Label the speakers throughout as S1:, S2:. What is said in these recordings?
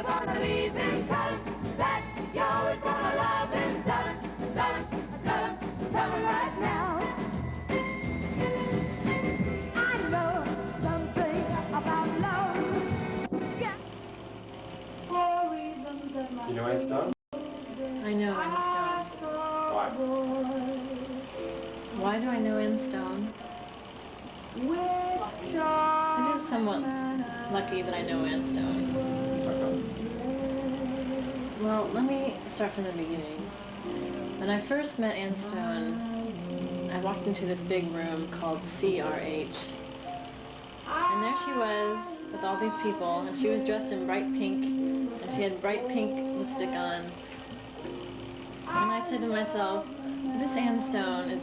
S1: never gonna leave him. Tell him that you're always gonna love him. Tell him, tell him, tell him, tell him right now. I know something about love. Yeah.
S2: You know Annestone?
S3: I know Annestone.
S2: Why?
S3: Why do I know Annestone? It is somewhat lucky that I know Annestone. Well, let me start from the beginning. When I first met Annestone, I walked into this big room called CRH. And there she was with all these people, and she was dressed in bright pink, and she had bright pink lipstick on. And I said to myself, this Annestone is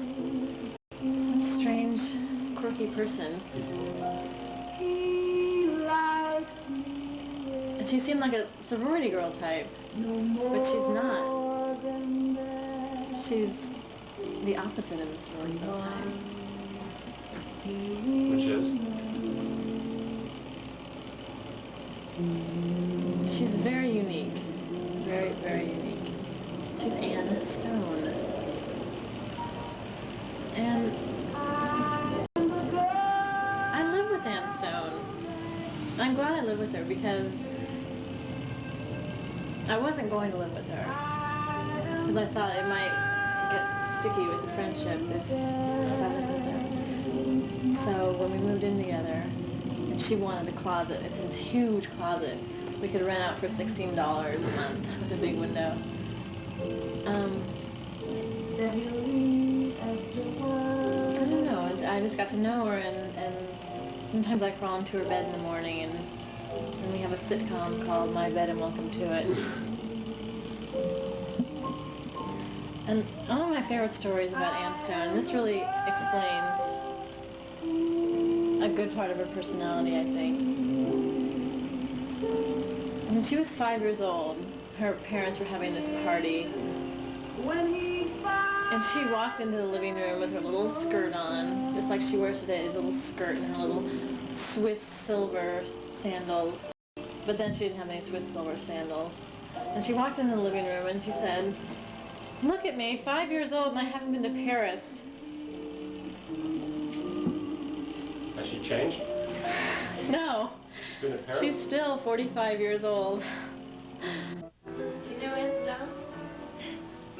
S3: some strange, quirky person. And she seemed like a sorority girl type, but she's not. She's the opposite of a sorority girl type.
S2: Which is?
S3: She's very unique. Very, very unique. She's Anne Stone. And I live with Anne Stone. I'm glad I live with her because I wasn't going to live with her. Because I thought it might get sticky with the friendship if I lived with her. So when we moved in together, and she wanted a closet, it's this huge closet we could rent out for $16 a month with a big window. I don't know, I just got to know her, and sometimes I crawl into her bed in the morning, and we have a sitcom called My Bed and Welcome to It. And one of my favorite stories about Anne Stone, and this really explains a good part of her personality, I think. When she was 5 years old, her parents were having this party, and she walked into the living room with her little skirt on, just like she wears today, this little skirt and her little Swiss silver sandals. But then she didn't have any Swiss silver sandals. And she walked into the living room and she said, "Look at me, 5 years old and I haven't been to Paris."
S2: Has she changed?
S3: No.
S2: Been to Paris?
S3: She's still 45 years old. Do you know Anne Stone?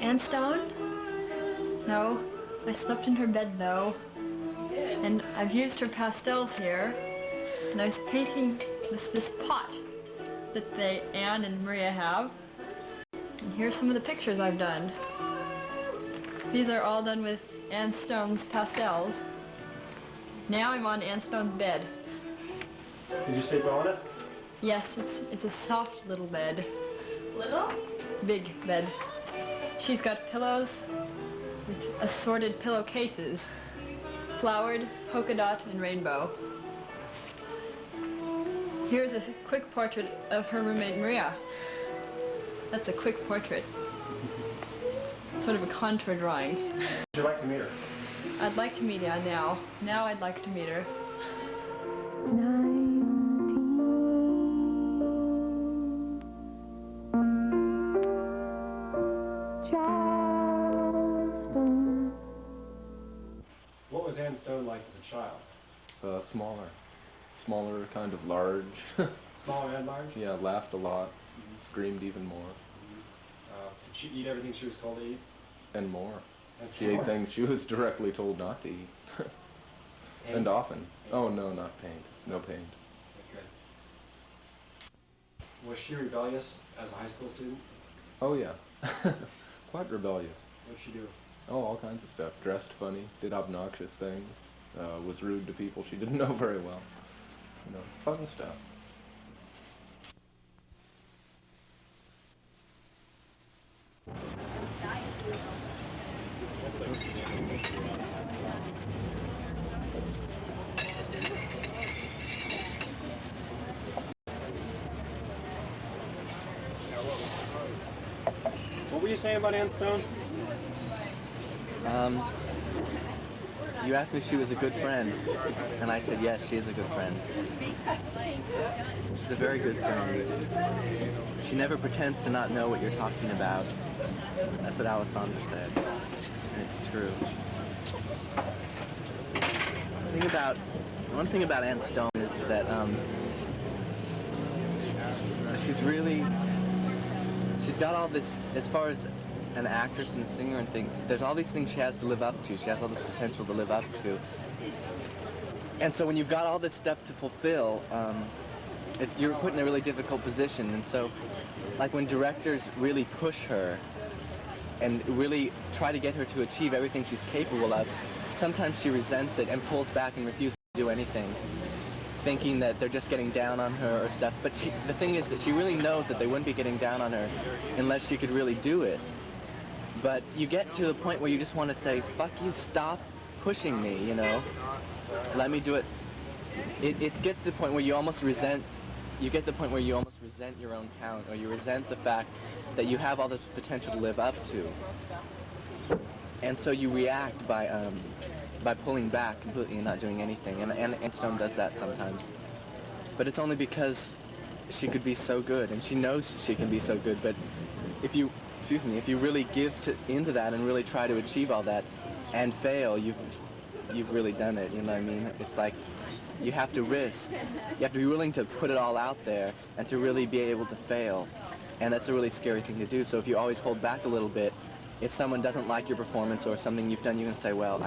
S4: Anne Stone? No. I slept in her bed though.
S3: You did?
S4: And I've used her pastels here. And I was painting this pot that Anne and Maria have. And here's some of the pictures I've done. These are all done with Anne Stone's pastels. Now I'm on Anne Stone's bed.
S2: Did you sleep on it?
S4: Yes, it's a soft little bed.
S3: Little?
S4: Big bed. She's got pillows with assorted pillowcases. Flowered, polka dot, and rainbow. Here's a quick portrait of her roommate Maria. That's a quick portrait. Sort of a contour drawing.
S2: Would you like to meet her?
S4: I'd like to meet her now. Now I'd like to meet her.
S2: What was Anne Stone like as a child?
S5: Smaller, kind of large.
S2: Small and large?
S5: Yeah, laughed a lot, screamed even more.
S2: Did she eat everything she was told to eat?
S5: And more.
S2: And
S5: She ate things she was directly told not to eat. And often.
S2: Paint?
S5: Oh no, not paint. No paint.
S2: Okay. Was she rebellious as a high school student?
S5: Oh yeah. Quite rebellious.
S2: What did she do?
S5: Oh, all kinds of stuff. Dressed funny, did obnoxious things, was rude to people she didn't know very well. You know, fun stuff.
S2: What were you saying about Anne Stone?
S6: You asked me if she was a good friend, and I said yes, she is a good friend. She's a very good friend. She never pretends to not know what you're talking about. That's what Alessandra said, and it's true. One thing about Anne Stone is that she's got all this, as far as an actress and a singer and things, there's all these things she has to live up to. She has all this potential to live up to. And so when you've got all this stuff to fulfill, you're put in a really difficult position. And so, like when directors really push her and really try to get her to achieve everything she's capable of, sometimes she resents it and pulls back and refuses to do anything, thinking that they're just getting down on her or stuff. But the thing is that she really knows that they wouldn't be getting down on her unless she could really do it. But you get to the point where you just want to say, fuck you, stop pushing me, you know? Let me do it. It gets to the point where you almost resent, you get to the point where you almost resent your own talent, or you resent the fact that you have all this potential to live up to. And so you react by pulling back completely and not doing anything. And Anne Stone does that sometimes. But it's only because she could be so good, and she knows she can be so good. But if you really give into that and really try to achieve all that and fail, you've really done it, you know what I mean? It's like you have to risk. You have to be willing to put it all out there and to really be able to fail. And that's a really scary thing to do. So if you always hold back a little bit, if someone doesn't like your performance or something you've done, you can say, well,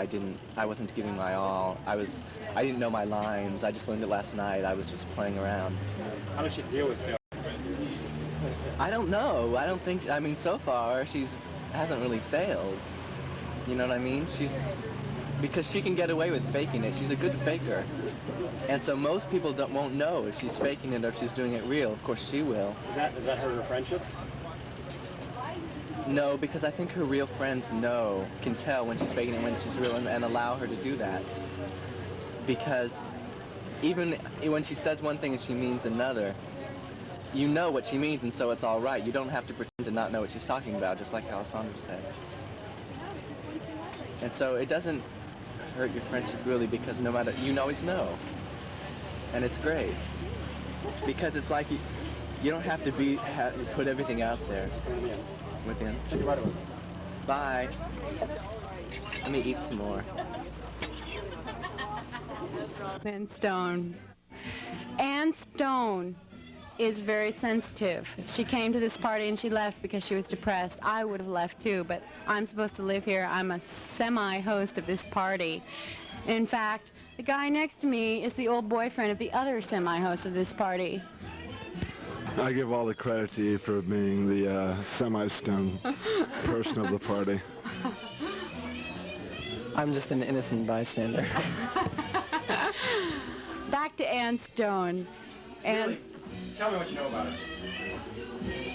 S6: I wasn't giving my all. I didn't know my lines. I just learned it last night. I was just playing around.
S2: How does she deal with failure?
S6: I don't know. I mean, so far, hasn't really failed. You know what I mean? Because she can get away with faking it. She's a good faker. And so most people won't know if she's faking it or if she's doing it real. Of course, she will.
S2: Does that hurt her friendships?
S6: No, because I think her real friends can tell when she's faking it and when she's real, and allow her to do that. Because even when she says one thing and she means another, you know what she means, and so it's all right. You don't have to pretend to not know what she's talking about, just like Alessandra said. And so it doesn't hurt your friendship really, because no matter, you always know. And it's great. Because it's like you don't have to put everything out there within. Bye. Let me eat some more.
S7: Anne Stone. Anne Stone is very sensitive. She came to this party and she left because she was depressed. I would have left too, but I'm supposed to live here. I'm a semi-host of this party. In fact, the guy next to me is the old boyfriend of the other semi-host of this party.
S8: I give all the credit to you for being the semi-stone person of the party.
S6: I'm just an innocent bystander.
S7: Back to Anne Stone.
S2: Really? Tell me what you know about her.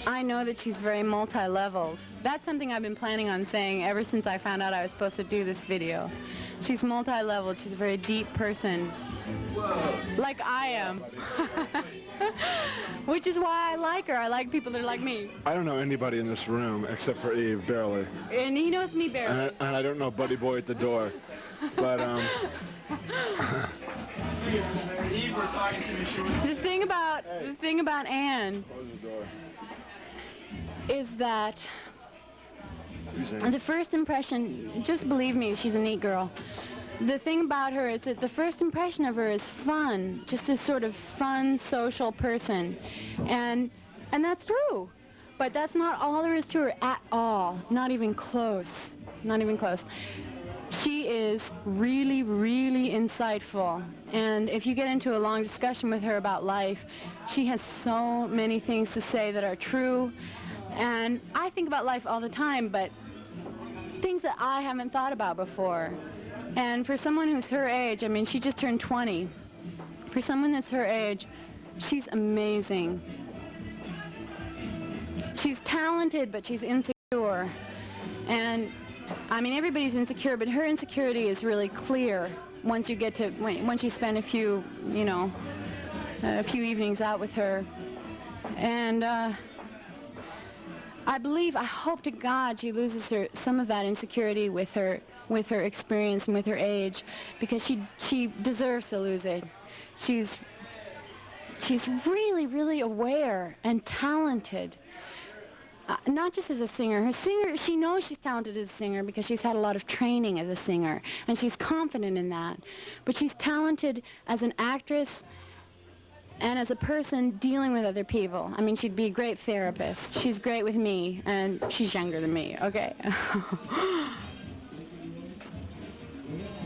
S7: I know that she's very multi-leveled. That's something I've been planning on saying ever since I found out I was supposed to do this video. She's multi-leveled. She's a very deep person.
S2: Whoa.
S7: Like I am. Which is why I like her. I like people that are like me.
S8: I don't know anybody in this room except for Eve, barely.
S7: And he knows me barely.
S8: And I don't know Buddy Boy at the door. But,
S2: Eve was talking to me. She was...
S7: The thing about Anne is that the first impression, just believe me, she's a neat girl. The thing about her is that the first impression of her is fun, just this sort of fun, social person. And that's true. But that's not all there is to her at all. Not even close. Not even close. She is really, really insightful. And if you get into a long discussion with her about life, she has so many things to say that are true. And I think about life all the time, but things that I haven't thought about before. And for someone who's her age, I mean, she just turned 20. For someone that's her age, she's amazing. She's talented, but she's insecure. And, I mean, everybody's insecure, but her insecurity is really clear once you get to, once you spend a few evenings out with her. And I hope to God she loses some of that insecurity with her experience and with her age, because she deserves to lose it. She's really, really aware and talented. Not just as a singer. She knows she's talented as a singer because she's had a lot of training as a singer, and she's confident in that. But she's talented as an actress and as a person dealing with other people. I mean, she'd be a great therapist. She's great with me, and she's younger than me, okay?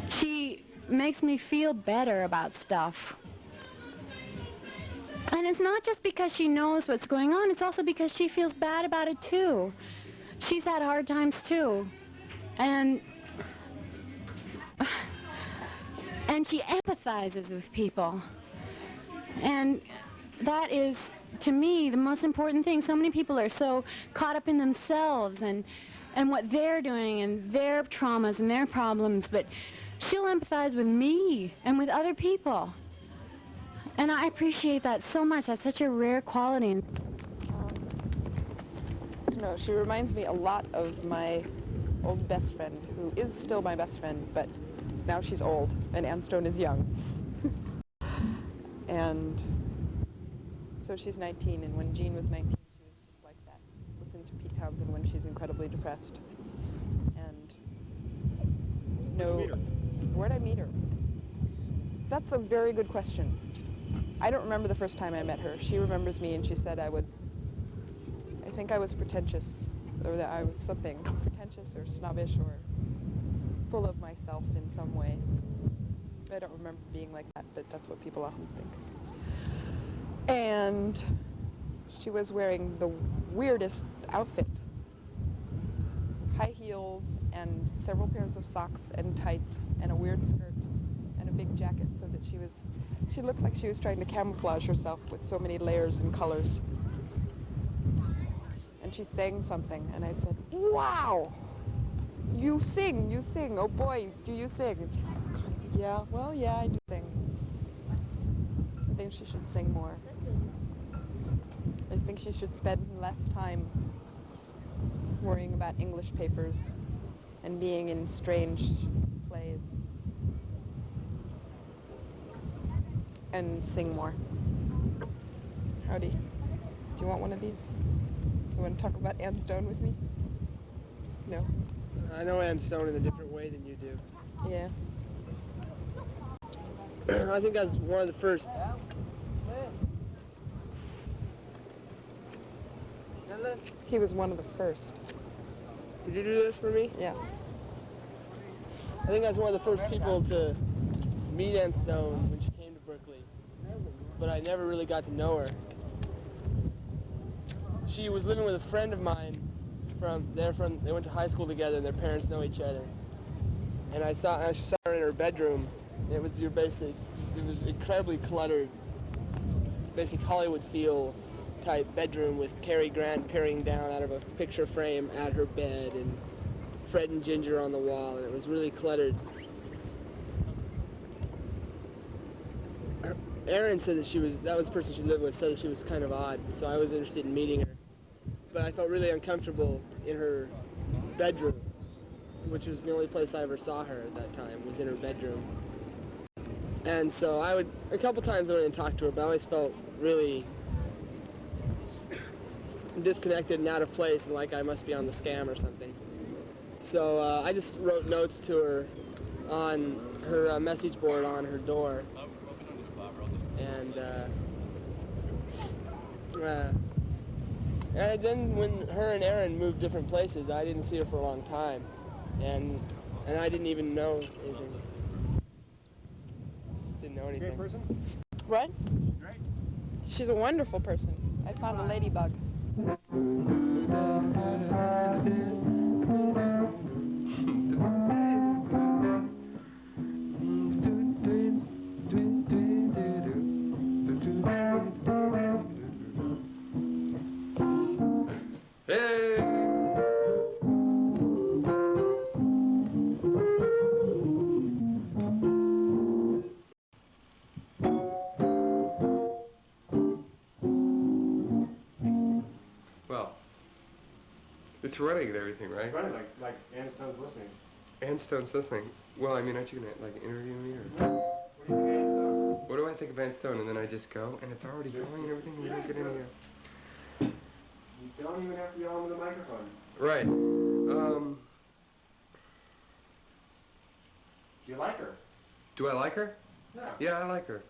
S7: She makes me feel better about stuff. And it's not just because she knows what's going on, it's also because she feels bad about it too. She's had hard times too. And she empathizes with people. And that is, to me, the most important thing. So many people are so caught up in themselves and what they're doing and their traumas and their problems, but she'll empathize with me and with other people. And I appreciate that so much. That's such a rare quality.
S9: No, she reminds me a lot of my old best friend, who is still my best friend, but now she's old, and Anne Stone is young. And so she's 19, and when Jean was 19, she was just like that. Listen to Pete Townsend when she's incredibly depressed. And where'd I meet her? That's a very good question. I don't remember the first time I met her. She remembers me, and she said I think I was pretentious, or that I was something pretentious or snobbish or full of myself in some way. I don't remember being like that, but that's what people often think. And she was wearing the weirdest outfit. High heels and several pairs of socks and tights and a weird skirt and a big jacket, so that she looked like she was trying to camouflage herself with so many layers and colors. And she sang something, and I said, "Wow! You sing, oh boy, do you sing?" And she said, "Yeah, well, yeah, I do sing. I think she should sing more. I think she should spend less time worrying about English papers and being in strange plays, and sing more." Howdy. Do you want one of these? You want to talk about Anne Stone with me? No?
S10: I know Anne Stone in a different way than you do.
S9: Yeah.
S10: I think I was one of the first.
S9: He was one of the first.
S10: Did you do this for me?
S9: Yes.
S10: I think I was one of the first people to meet Anne Stone when she came to Berkeley, but I never really got to know her. She was living with a friend of mine they went to high school together, and their parents know each other. And I saw her in her bedroom. It was incredibly cluttered, basic Hollywood feel type bedroom with Cary Grant peering down out of a picture frame at her bed, and Fred and Ginger on the wall, and it was really cluttered. Erin said that was the person she lived with, said that she was kind of odd, so I was interested in meeting her. But I felt really uncomfortable in her bedroom, which was the only place I ever saw her at that time, was in her bedroom. And so a couple times I went and talked to her, but I always felt really disconnected and out of place, and like I must be on the scam or something. So I just wrote notes to her on her message board on her door. And then when her and Erin moved different places, I didn't see her for a long time, and I didn't even know anything. Didn't know anything.
S2: Great person?
S9: What?
S2: Great.
S9: She's a wonderful person. I found a ladybug.
S5: Well,
S11: It's running and everything, right?
S2: It's running like Annestone's listening.
S11: Annestone's listening. Well, I mean, aren't you gonna like interview me or?
S2: What do you think of Annestone?
S11: What do I think of Annestone? And then I just go, and it's already going and everything. We don't get any.
S2: You don't even have to yell into the microphone.
S11: Right.
S2: Do you like her?
S11: Do I like her?
S2: Yeah.
S11: Yeah, I like her.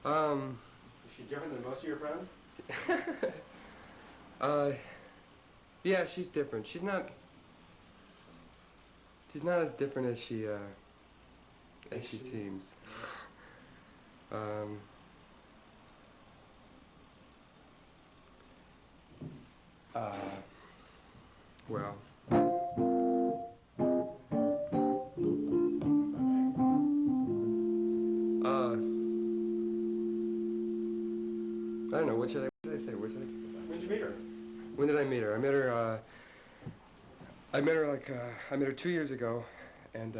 S2: Is she different than most of your friends?
S11: Yeah, she's different. She's not as different as she seems. Well. I don't know, what should I say?
S2: When did you meet her?
S11: When did I meet her? I met her 2 years ago, and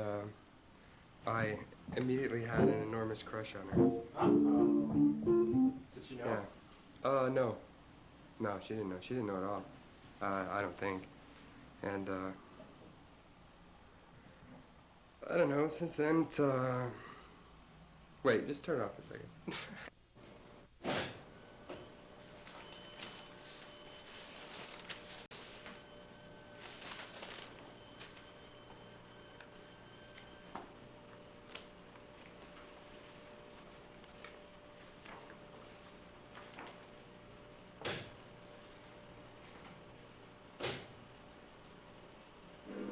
S11: I immediately had an enormous crush on her.
S2: Did she know?
S11: Yeah. No. No, she didn't know. She didn't know at all. I don't think. And, I don't know, since then, it's, wait, just turn it off a second.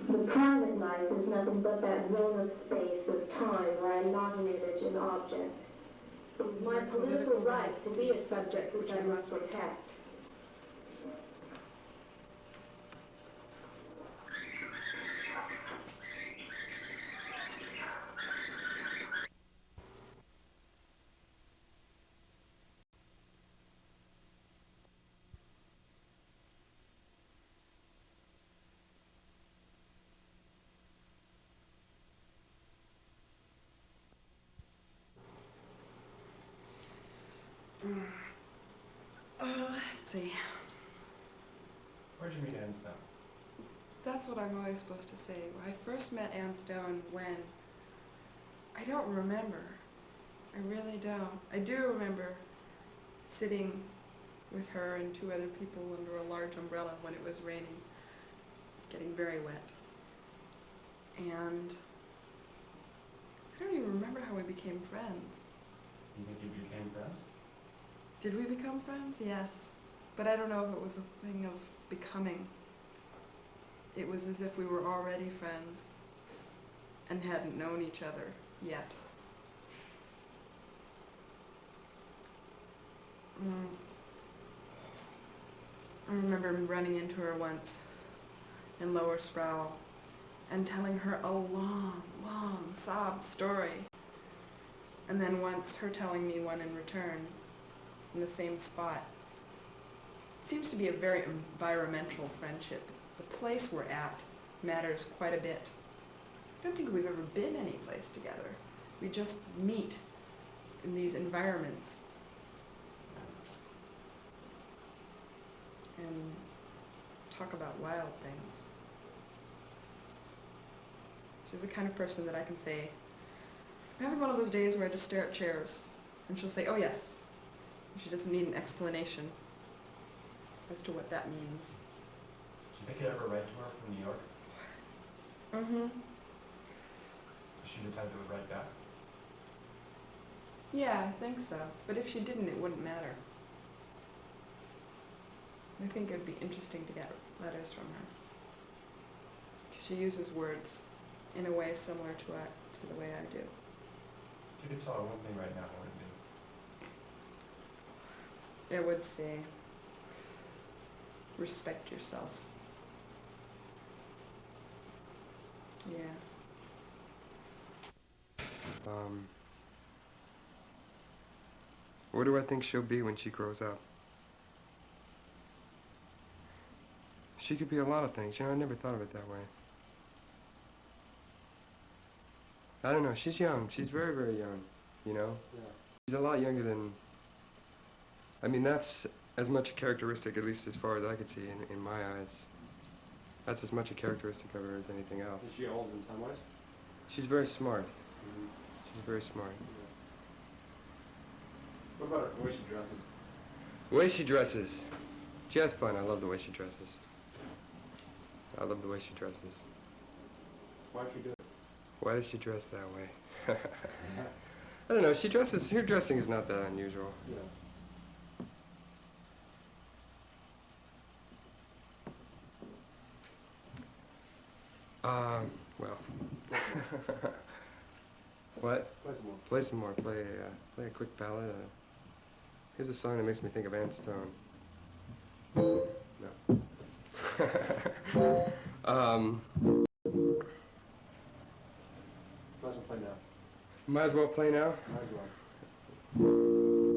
S12: The private life is nothing but that zone of space, of time, where I am not an image, an object. It is my political right to be a subject which I must protect.
S9: Let's see.
S2: Where'd you meet Annestone?
S9: That's what I'm always supposed to say. I first met Annestone when... I don't remember. I really don't. I do remember sitting with her and two other people under a large umbrella when it was raining, getting very wet. And I don't even remember how we became friends.
S2: You think you became friends?
S9: Did we become friends? Yes. But I don't know if it was a thing of becoming. It was as if we were already friends and hadn't known each other yet. I remember running into her once in Lower Sproul and telling her a long, long sob story. And then once her telling me one in return in the same spot. It seems to be a very environmental friendship. The place we're at matters quite a bit. I don't think we've ever been any place together. We just meet in these environments and talk about wild things. She's the kind of person that I can say, I'm having one of those days where I just stare at chairs, and she'll say, oh yes. She doesn't need an explanation as to what that means.
S2: Do you think you'd ever write to her from New York?
S9: Mm-hmm.
S2: Was she the type that would write back?
S9: Yeah, I think so. But if she didn't, it wouldn't matter. I think it'd be interesting to get letters from her. She uses words in a way similar to the way I do.
S2: If you could tell her one thing right now, what would it be?
S9: I would say, respect yourself. Yeah.
S11: What do I think she'll be when she grows up? She could be a lot of things. You know, I never thought of it that way. I don't know. She's young. She's very, very young, you know?
S2: Yeah.
S11: She's a lot younger than... I mean, that's as much a characteristic, at least as far as I could see in my eyes. That's as much a characteristic of her as anything else.
S2: Is she old in some ways?
S11: She's very smart. She's very smart.
S2: What about the way she dresses?
S11: The way she dresses. She has fun. I love the way she dresses. I love the way she dresses.
S2: Why does she do it?
S11: Why does she dress that way? I don't know. She dresses. Her dressing is not that unusual.
S2: Yeah.
S11: Well. What?
S2: Play some more.
S11: Play some more. Play a quick ballad. Here's a song that makes me think of Anne Stone. No.
S2: Might as well play now.
S11: Might as well play now?
S2: Might as well.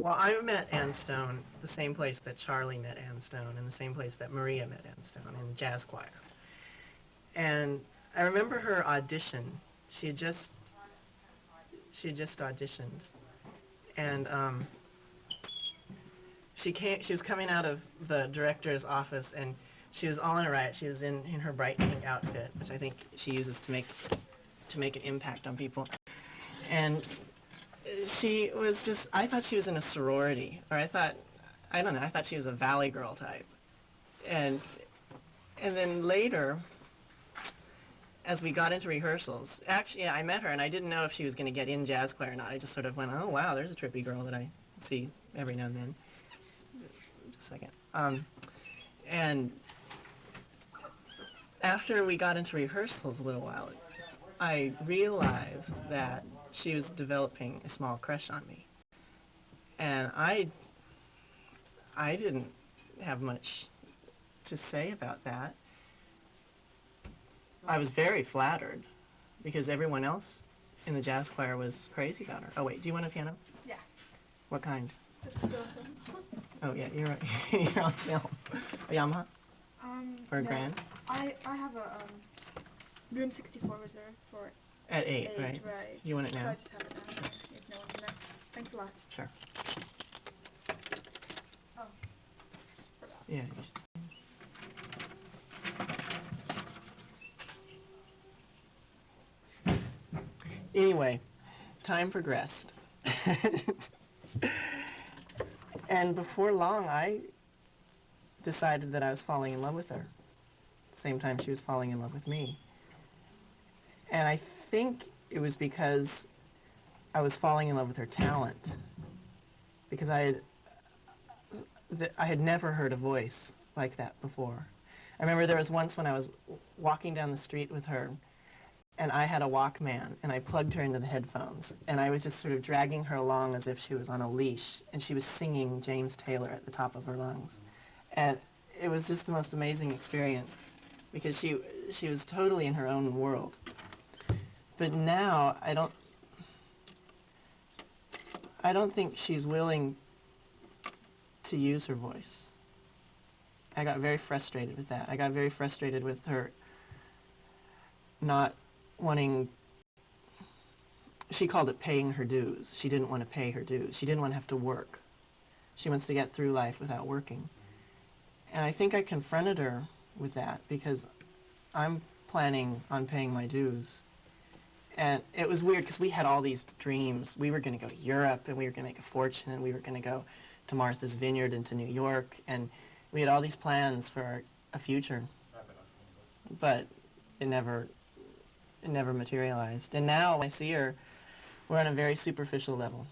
S13: Well, I met Anne Stone the same place that Charlie met Anne Stone and the same place that Maria met Anne Stone, in the jazz choir. And I remember her audition. She had just auditioned. And she was coming out of the director's office, and she was all in a riot. She was in her bright pink outfit, which I think she uses to make an impact on people. And she was just, I thought she was in a sorority, or I thought she was a Valley Girl type. And then later, as we got into rehearsals, actually, yeah, I met her, and I didn't know if she was going to get in jazz choir or not. I just sort of went, oh, wow, there's a trippy girl that I see every now and then. Just a second. And after we got into rehearsals a little while, I realized that she was developing a small crush on me. And I didn't have much to say about that. I was very flattered because everyone else in the jazz choir was crazy about her. Oh wait, do you want a piano?
S14: Yeah.
S13: What kind?
S14: This is
S13: Oh yeah, you're right. You're on film. A Yamaha? Or a
S14: no,
S13: Grand?
S14: I have a Room 64 reserved for
S13: At 8, right?
S14: Right.
S13: You want it now?
S14: I just have it now. If no one's in there. Thanks a lot.
S13: Sure.
S14: Oh.
S13: Yeah, you should. Anyway, time progressed. And before long, I decided that I was falling in love with her. At the same time she was falling in love with me. And I think it was because I was falling in love with her talent. Because I had never heard a voice like that before. I remember there was once when I was walking down the street with her, and I had a Walkman, and I plugged her into the headphones, and I was just sort of dragging her along as if she was on a leash, and she was singing James Taylor at the top of her lungs. And it was just the most amazing experience, because she was totally in her own world. But now, I don't think she's willing to use her voice. I got very frustrated with that. I got very frustrated with her not wanting, she called it paying her dues. She didn't want to pay her dues. She didn't want to have to work. She wants to get through life without working. And I think I confronted her with that because I'm planning on paying my dues. And it was weird because we had all these dreams. We were going to go to Europe, and we were going to make a fortune, and we were going to go to Martha's Vineyard and to New York, and we had all these plans for a future. But it never materialized. And now when I see her, we're on a very superficial level.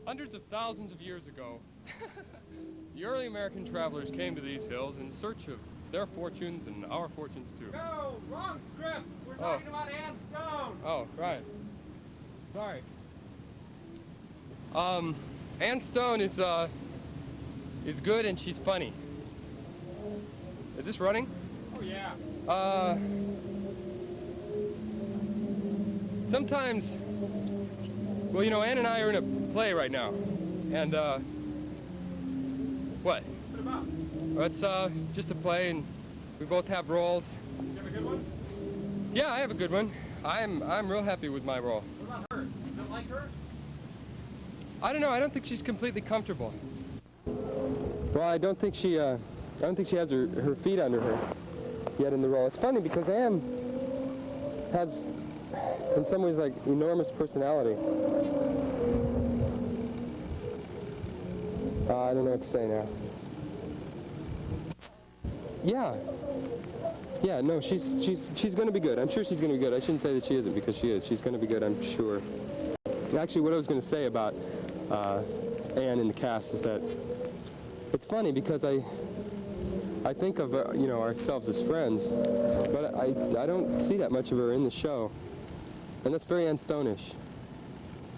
S11: Hundreds of thousands of years ago, the early American travelers came to these hills in search of their fortunes and our fortunes too.
S2: No, wrong script. We're talking about Anne Stone.
S11: Oh, right. Sorry. Anne Stone is good and she's funny. Is this running?
S2: Oh yeah.
S11: Sometimes Well, you know, Ann and I are in a play right now. And, what?
S2: What's it about?
S11: Well, it's, just a play, and we both have roles.
S2: You have a good one?
S11: Yeah, I have a good one. I'm real happy with my role.
S2: What about her? You don't like her?
S11: I don't know, I don't think she's completely comfortable. Well, I don't think she has her feet under her yet in the role. It's funny because Ann has, in some ways, like, enormous personality. I don't know what to say now. Yeah, no, she's going to be good. I'm sure she's going to be good. I shouldn't say that she isn't, because she is. She's going to be good, I'm sure. Actually, what I was going to say about Ann in the cast is that it's funny because I think of you know, ourselves as friends, but I don't see that much of her in the show, and that's very Anne-Stone-ish,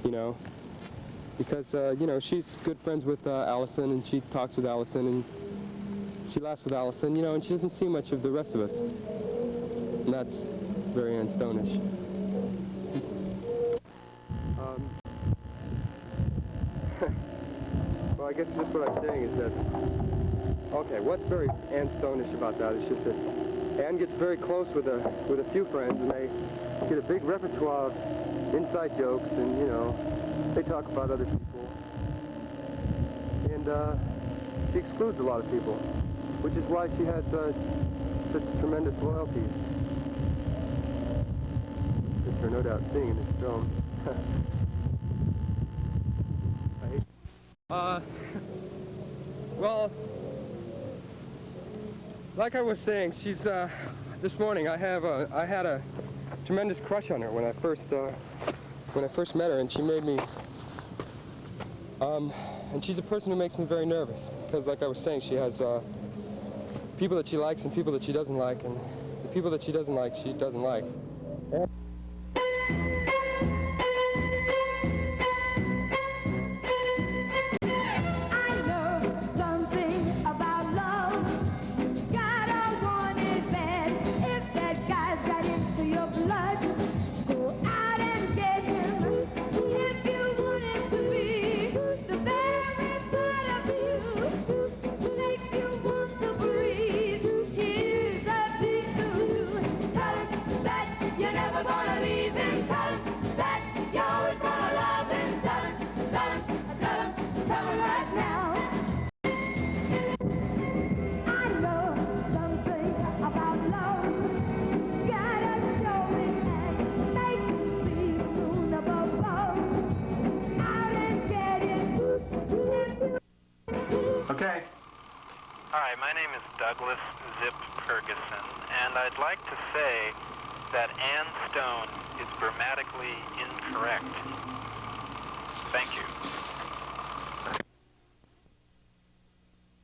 S11: you know, because you know, she's good friends with Allison, and she talks with Allison, and she laughs with Allison, you know, and she doesn't see much of the rest of us, and that's very Anne-Stone-ish. Well, I guess just what I'm saying is that, okay, what's very Anne-Stone-ish about that is just that Anne gets very close with a few friends, and they get a big repertoire of inside jokes, and, you know, they talk about other people. And she excludes a lot of people, which is why she has such tremendous loyalties, which we're no doubt seeing in this film. Well, like I was saying, she's, this morning I had a tremendous crush on her when I first met her, and she made me, and she's a person who makes me very nervous, because like I was saying, she has, people that she likes and people that she doesn't like, and the people that she doesn't like, she doesn't like.
S15: Okay. Hi, my name is Douglas Zip Ferguson, and I'd like to say that Anne Stone is grammatically incorrect. Thank you.